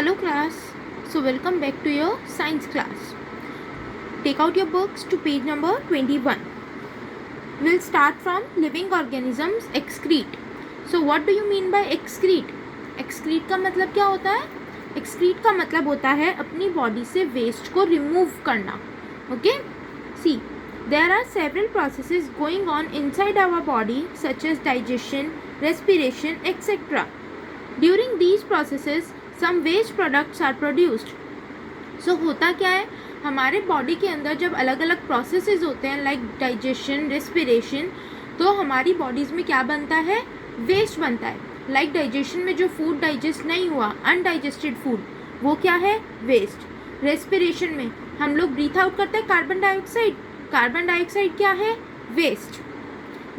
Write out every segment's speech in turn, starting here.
Hello class, so welcome back to your science class. Take out your books to page number 21. We'll start from living organisms excrete. So what do you mean by excrete? Excrete का मतलब क्या होता है? Excrete का मतलब होता है अपनी बॉडी से वेस्ट को रिमूव करना. Okay? See, there are several processes going on inside our body such as digestion, respiration, etc. During these processes some waste products are produced. So होता क्या है, हमारे बॉडी के अंदर जब अलग अलग प्रोसेसेस होते हैं लाइक डाइजेशन, रेस्पिरेशन, तो हमारी बॉडीज़ में क्या बनता है, वेस्ट बनता है. लाइक डाइजेशन में जो फूड डाइजेस्ट नहीं हुआ, अनडाइजेस्टेड फूड, वो क्या है, वेस्ट. रेस्पिरेशन में हम लोग ब्रीथ आउट करते हैं कार्बन डाइऑक्साइड, कार्बन डाइऑक्साइड क्या है, waste.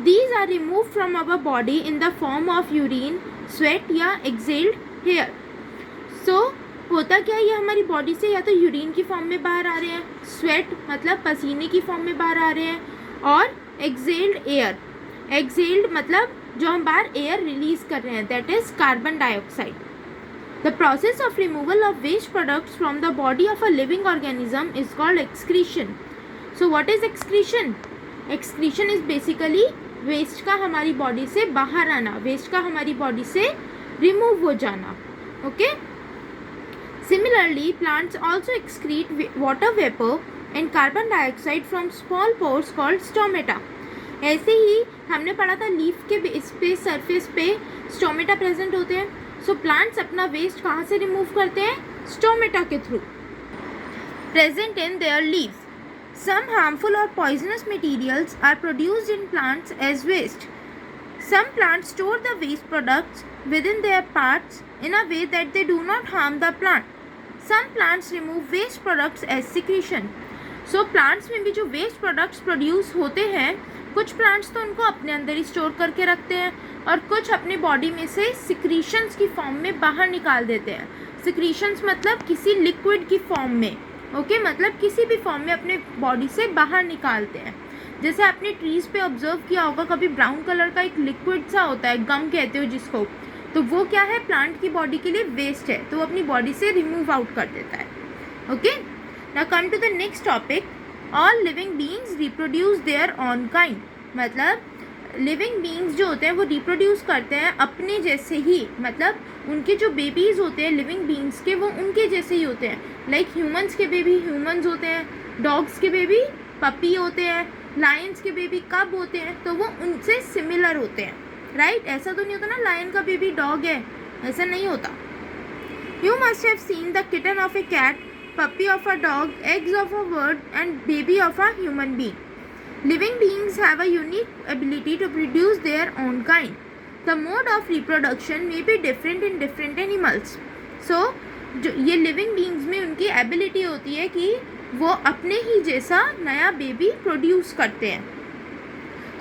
These are removed from our body in the form of urine, sweat या exhaled air. So होता क्या है, ये हमारी बॉडी से या तो यूरिन की फॉर्म में बाहर आ रहे हैं, स्वेट मतलब पसीने की फॉर्म में बाहर आ रहे हैं, और एक्सेल्ड एयर, एक्सेल्ड मतलब जो हम बाहर एयर रिलीज कर रहे हैं, that is carbon dioxide. The process of removal of waste products from the body of a living organism is called excretion. So what is excretion? Excretion is basically waste का हमारी body से बाहर आना, waste का हमारी body से remove हो जाना. Okay. Similarly, plants also excrete water vapor and carbon dioxide from small pores called stomata. ऐसे ही हमने पढ़ा था लीफ के बेस पे, सरफेस पे स्टोमेटा प्रेजेंट होते हैं. सो प्लांट्स अपना वेस्ट कहाँ से रिमूव करते हैं, स्टोमेटा के through. Present in their leaves. Some harmful or poisonous materials are produced in plants as waste. Some plants store the waste products within their parts in a way that they do not harm the plant. Some plants remove waste products as secretion. So plants में भी जो waste products produce होते हैं, कुछ plants तो उनको अपने अंदर ही store करके रखते हैं और कुछ अपनी body में से secretions की form में बाहर निकाल देते हैं. Secretions मतलब किसी liquid की form में, ओके, मतलब किसी भी फॉर्म में अपने बॉडी से बाहर निकालते हैं. जैसे आपने ट्रीज़ पे ऑब्जर्व किया होगा, कभी ब्राउन कलर का एक लिक्विड सा होता है, गम कहते हो जिसको, तो वो क्या है, प्लांट की बॉडी के लिए वेस्ट है, तो वो अपनी बॉडी से रिमूव आउट कर देता है. Okay. Now come to the next topic. All living beings reproduce their on kind. मतलब लिविंग बीइंग्स जो होते हैं वो रिप्रोड्यूस करते हैं अपने जैसे ही, मतलब उनके जो बेबीज़ होते हैं लिविंग बीइंग्स के, वो उनके जैसे ही होते हैं. लाइक ह्यूमंस के बेबी ह्यूमंस होते हैं, डॉग्स के बेबी पपी होते हैं, लायंस के बेबी कब होते हैं, तो वो उनसे सिमिलर होते हैं. राइट. ऐसा तो नहीं होता ना लायन का बेबी डॉग है, ऐसा नहीं होता. You must have seen the kitten of a cat, puppy of a dog, eggs of a bird and baby of a human being. Living beings have a unique ability to produce their own kind. The mode of reproduction may be different in different animals. So, जो ये living beings में उनकी ability होती है कि वो अपने ही जैसा नया बेबी प्रोड्यूस करते हैं.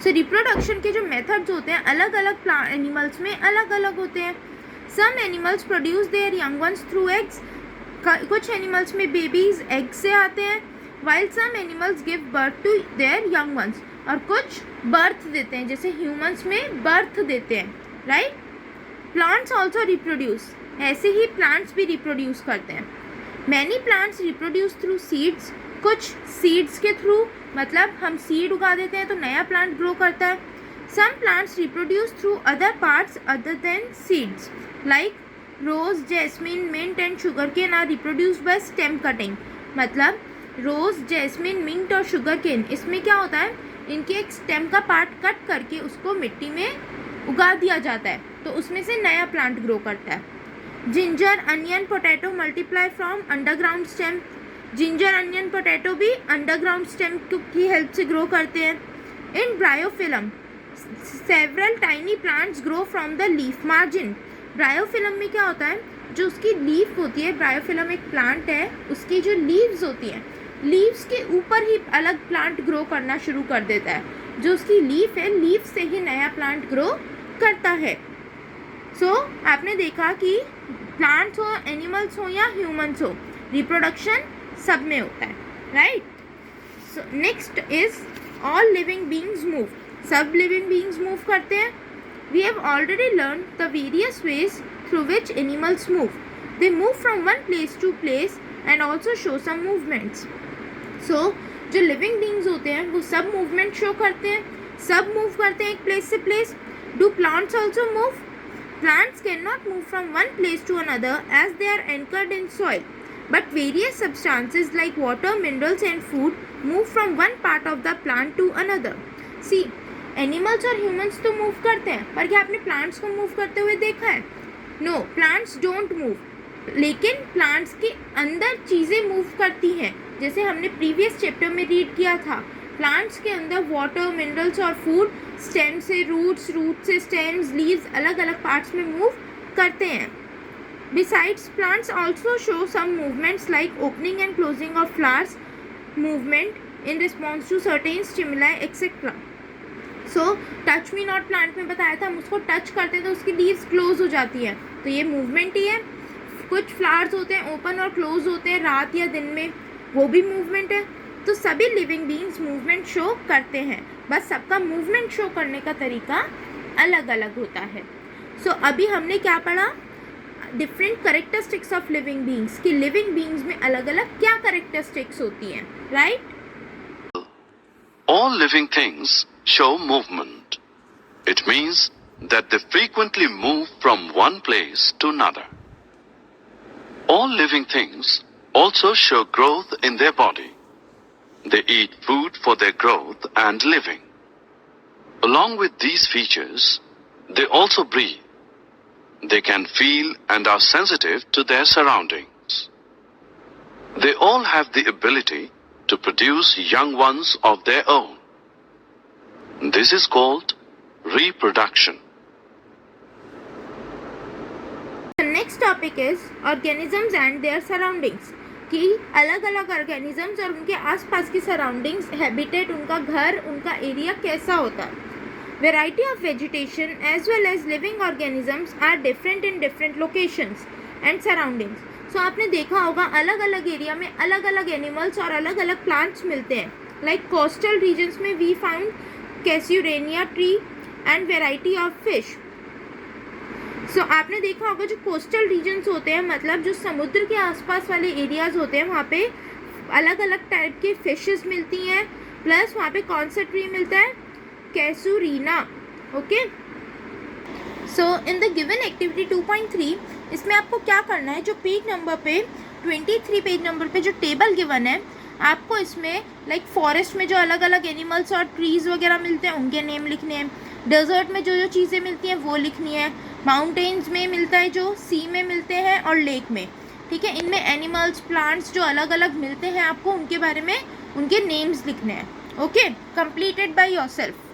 So, reproduction के जो methods होते हैं अलग अलग animals में अलग अलग होते हैं. Some animals produce their young ones through eggs. कुछ animals में babies egg से आते हैं, while some animals give birth to their young ones. और कुछ बर्थ देते हैं, जैसे ह्यूमंस में बर्थ देते हैं. राइट. Plants also reproduce. ऐसे ही प्लांट्स भी रिप्रोड्यूस करते हैं. Many plants reproduce through seeds. कुछ सीड्स के थ्रू, मतलब हम सीड उगा देते हैं तो नया प्लांट ग्रो करता है. Some plants reproduce through other parts other than seeds. Like rose, jasmine, mint and sugar cane are reproduced by stem cutting. मतलब रोज़, जैस्मिन, मिंट और शुगर केन, इसमें क्या होता है, इनके एक स्टेम का पार्ट कट करके उसको मिट्टी में उगा दिया जाता है, तो उसमें से नया प्लांट ग्रो करता है. Ginger, onion, potato multiply from underground stem. Ginger, onion, potato भी अंडरग्राउंड स्टेम की हेल्प से ग्रो करते हैं. In bryophyllum several tiny plants grow from the leaf margin. Bryophyllum में क्या होता है, जो उसकी लीफ होती है, ब्रायोफिलम एक प्लांट है, उसकी जो लीव्स होती हैं, लीव्स के ऊपर ही अलग प्लांट ग्रो करना शुरू कर देता है. जो उसकी लीफ है, लीफ से ही नया प्लांट ग्रो करता है. सो आपने देखा कि प्लांट्स हो, एनिमल्स हो या ह्यूमंस हो, रिप्रोडक्शन सब में होता है. Right. So next is all living beings move. सब लिविंग बीइंग्स मूव करते हैं. We have already learn the various ways through which animals move. They move from one place to place and also show some movements. So जो living beings होते हैं वो सब movement show करते हैं, सब मूव करते हैं एक प्लेस से place. Do plants also move? Plants cannot move from one place to another as they are anchored in soil, but various substances like water, minerals and food move from one part of the plant to another. See, animals और humans तो move करते हैं, पर क्या आपने plants को move करते हुए देखा है? No, plants don't move. लेकिन plants के अंदर चीज़ें move करती हैं, जैसे हमने previous chapter में read किया था. प्लांट्स के अंदर वाटर, मिनरल्स और फूड स्टेम से रूट्स, रूट से स्टेम्स, लीव्स अलग अलग पार्ट्स में मूव करते हैं. Besides plants also show some movements like opening and closing of flowers, movement in response to certain stimuli etcetera. So touch me not plant में बताया था, हम उसको टच करते हैं तो उसकी लीव्स क्लोज हो जाती है, तो ये मूवमेंट ही है. कुछ फ्लावर्स होते हैं ओपन और क्लोज होते हैं रात या दिन में, वो भी मूवमेंट है. तो सभी लिविंग बीइंग्स मूवमेंट शो करते हैं, बस सबका मूवमेंट शो करने का तरीका अलग अलग होता है. सो अभी हमने क्या पढ़ा? Different characteristics of living beings, कि लिविंग बीइंग्स में अलग अलग क्या कैरेक्टरिस्टिक्स होती हैं, right? All living things show movement. It means that they frequently move from one place to another. All living things also show growth in their body. They eat food for their growth and living. Along with these features, they also breathe. They can feel and are sensitive to their surroundings. They all have the ability to produce young ones of their own. This is called reproduction. The next topic is organisms and their surroundings. कि अलग अलग organisms और उनके आसपास की surroundings, habitat, उनका घर, उनका एरिया कैसा होता है. Variety of vegetation as well as living organisms are different in different locations and surroundings. So आपने देखा होगा अलग अलग एरिया में अलग अलग एनिमल्स और अलग अलग प्लांट्स मिलते हैं. लाइक कोस्टल रीजन्स में we found casuarina tree and variety of fish. So आपने देखा होगा जो कोस्टल रीजन्स होते हैं, मतलब जो समुद्र के आसपास वाले एरियाज होते हैं, वहाँ पे अलग अलग टाइप के फिशेस मिलती हैं. प्लस वहाँ पे कौन सा ट्री मिलता है? Casuarina. Okay. So in the given activity 2.3 इसमें आपको क्या करना है, जो पेज नंबर पे 23 पेज नंबर पे जो टेबल गिवन है, आपको इसमें लाइक फॉरेस्ट में जो अलग अलग एनिमल्स और ट्रीज़ वगैरह मिलते हैं उनके नेम लिखने हैं. डेजर्ट में जो जो चीज़ें मिलती हैं वो लिखनी है. माउंटेन्स में मिलता है जो सी में मिलते हैं और लेक में. ठीक है, इनमें एनिमल्स, प्लांट्स जो अलग अलग मिलते हैं आपको उनके बारे में उनके नेम्स लिखने हैं. Okay, completed by yourself.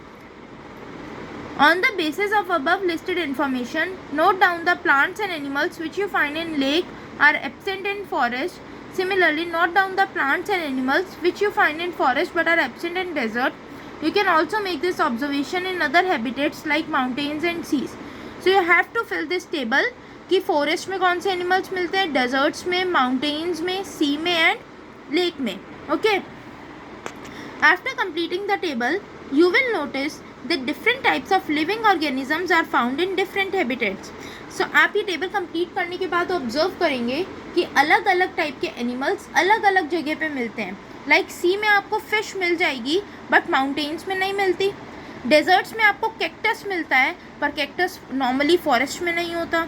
On the basis of above listed information, note down the plants and animals which you find in lake are absent in forest. Similarly, note down the plants and animals which you find in forest but are absent in desert. You can also make this observation in other habitats like mountains and seas. So you have to fill this table कि forest में कौन से animals मिलते हैं, deserts में, mountains में, sea में and lake में. Okay. After completing the table, you will notice that different types of living organisms are found in different habitats. So आप ये टेबल कंप्लीट करने के बाद ऑब्जर्व करेंगे कि अलग अलग टाइप के एनिमल्स अलग अलग जगह पे मिलते हैं. लाइक सी में आपको फिश मिल जाएगी बट माउंटेन्स में नहीं मिलती. डेजर्ट्स में आपको कैक्टस मिलता है पर कैक्टस नॉर्मली फॉरेस्ट में नहीं होता.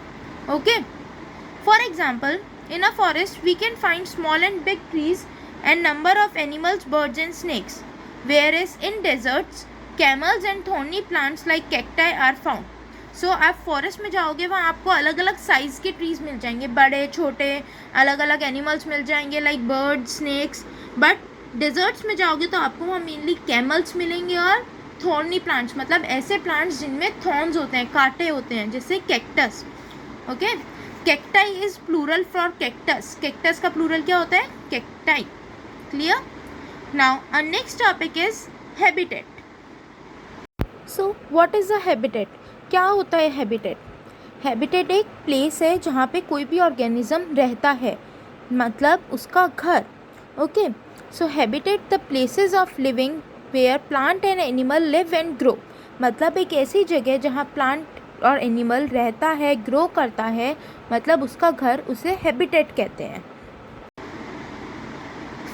Okay, for example in a forest we can find small and big trees and number of animals, birds and snakes, whereas in deserts camels and thorny plants like cacti are found. So आप forest में जाओगे वहाँ आपको अलग अलग size के trees मिल जाएंगे, बड़े छोटे, अलग अलग एनिमल्स मिल जाएंगे like birds, snakes. But deserts में जाओगे तो आपको वहाँ मेनली कैमल्स मिलेंगे और थॉर्नी प्लांट्स, मतलब ऐसे प्लांट्स जिनमें थॉर्न्स होते हैं, कांटे होते हैं, जैसे cactus. Okay, cacti is plural for cactus. Cactus का प्लूरल क्या होता है? Cacti. Clear? Now our next topic is habitat. So what is a habitat? क्या होता है habitat? Habitat एक प्लेस है जहाँ पे कोई भी ऑर्गेनिज्म रहता है, मतलब उसका घर. Okay, so habitat the places of living where plant and animal live and grow. मतलब एक ऐसी जगह जहाँ प्लांट और एनिमल रहता है, ग्रो करता है, मतलब उसका घर, उसे हैबिटेट कहते हैं.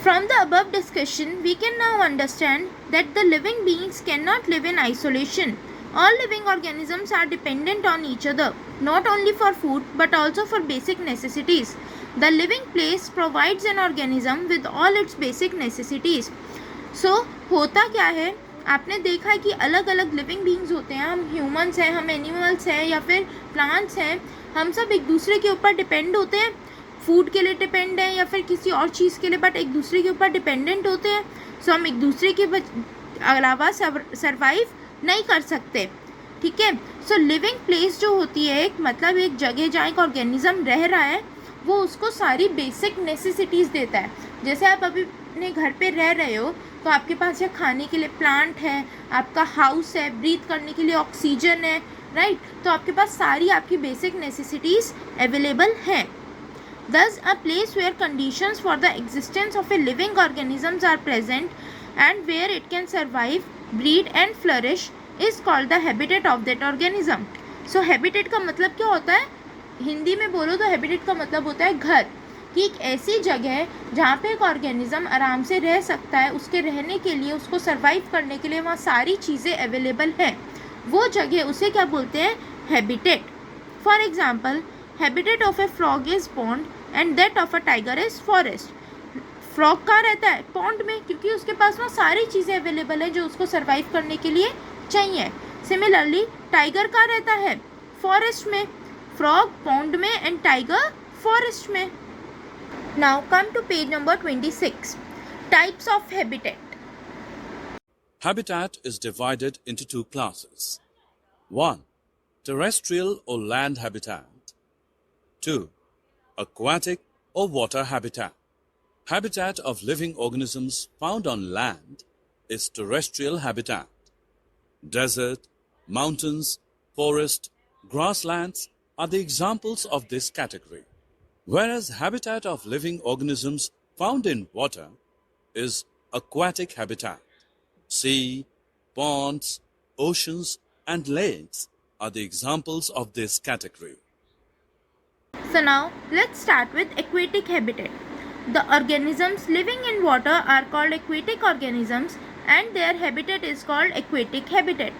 From the above discussion, we can now understand that the living beings cannot live in isolation. All living organisms are dependent on each other, not only for food but also for basic necessities. The living place provides an organism with all its basic necessities. So, होता क्या है, आपने देखा है कि अलग अलग living beings होते हैं. हम ह्यूमंस हैं, हम एनिमल्स हैं या फिर प्लांट्स हैं, हम सब एक दूसरे के ऊपर डिपेंड होते हैं. फूड के लिए डिपेंड है या फिर किसी और चीज़ के लिए, बट एक दूसरे के ऊपर डिपेंडेंट होते हैं. सो हम एक दूसरे के अलावा सर्वाइव नहीं कर सकते. ठीक है. सो लिविंग प्लेस जो होती है, एक मतलब एक जगह जहाँ एक ऑर्गेनिज्म रह रहा है, वो उसको सारी बेसिक नेसेसिटीज़ देता है. जैसे आप अभी अपने घर पे रह रहे हो तो आपके पास या खाने के लिए प्लांट है, आपका हाउस है, ब्रीथ करने के लिए ऑक्सीजन है, राइट. तो आपके पास सारी आपकी बेसिक नेसेसिटीज़ अवेलेबल हैं. Thus, a place where conditions for the existence of a living organisms are present and where it can survive, breed and flourish is called the habitat of that organism. So, habitat का मतलब क्या होता है? हिंदी में बोलो तो habitat का मतलब होता है घर, कि एक ऐसी जगह जहाँ पे एक ऑर्गेनिज्म आराम से रह सकता है, उसके रहने के लिए, उसको सर्वाइव करने के लिए वहाँ सारी चीज़ें अवेलेबल हैं. वो जगह उसे क्या बोलते हैं? Habitat. For example, habitat of A frog is pond and that of a tiger is forest. Frog कहाँ रहता है? पॉन्ड में, क्योंकि उसके पास वहाँ सारी चीज़ें अवेलेबल हैं जो उसको सर्वाइव करने के लिए चाहिए. सिमिलरली टाइगर कहाँ रहता है? फॉरेस्ट में. फ्रॉग पॉन्ड में एंड टाइगर फॉरेस्ट में. Now come to page number 26. Types of habitat. Habitat is divided into two classes. 1. Terrestrial or land habitat. 2. Aquatic or water habitat. Habitat of living organisms found on land is terrestrial habitat. Desert, mountains, forest, grasslands are the examples of this category. Whereas habitat of living organisms found in water is aquatic habitat. Sea, ponds, oceans and lakes are the examples of this category. So now let's start with aquatic habitat. The organisms living in water are called aquatic organisms and their habitat is called aquatic habitat.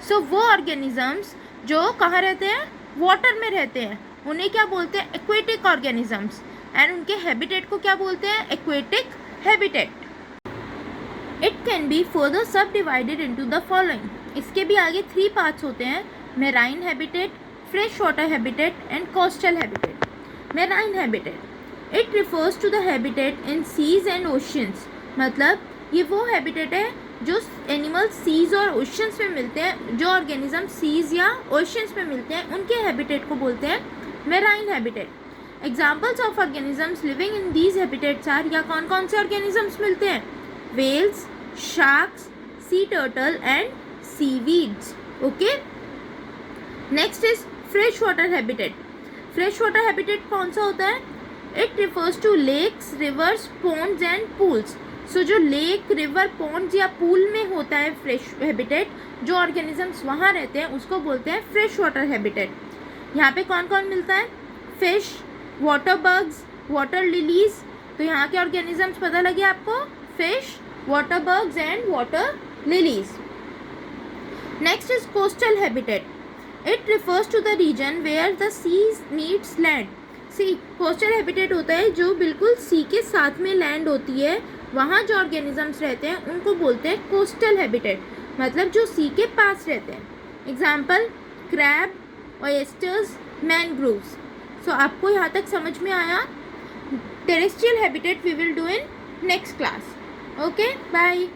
So वो organisms जो कहाँ रहते हैं? Water में रहते हैं, उन्हें क्या बोलते हैं? aquatic organisms. एंड उनके habitat को क्या बोलते हैं? aquatic habitat. It can be further subdivided into the following. इसके भी आगे 3 पार्ट्स होते हैं: marine habitat, fresh water habitat and coastal habitat. Marine habitat. It refers to the habitat in seas and oceans. मतलब ये वो habitat है जो एनिमल्स सीज और ओशंस में मिलते हैं, जो ऑर्गेनिज्म सीज या ओशंस में मिलते हैं, उनके हैबिटेट को बोलते हैं marine habitat. Examples of organisms living in these habitats are, या कौन कौन से ऑर्गेनिजम्स मिलते हैं? Whales, sharks, sea turtle and seaweeds. Okay. Next is fresh water habitat. Fresh water habitat कौन सा होता है? It refers to lakes, rivers, ponds and pools. So जो लेक, रिवर, पॉन्ड्स या पूल में होता है फ्रेश हैबिटेट, जो ऑर्गेनिजम्स वहाँ रहते हैं, उसको बोलते हैं फ्रेश वाटर हैबिटेट. यहाँ पे कौन कौन मिलता है? Fish, water bugs, water lilies. तो यहाँ के ऑर्गेनिजम्स पता लगे आपको? Fish, water bugs and water lilies. Next is coastal habitat. It refers to the region where the seas meets land. Sea coastal habitat होता है जो बिल्कुल सी के साथ में लैंड होती है, वहाँ जो ऑर्गेनिजम्स रहते हैं उनको बोलते हैं कोस्टल हैबिटेट, मतलब जो सी के पास रहते हैं. Example crab, oysters, mangroves. So आपको यहाँ तक समझ में आया? Terrestrial habitat we will do in next class. Okay, bye.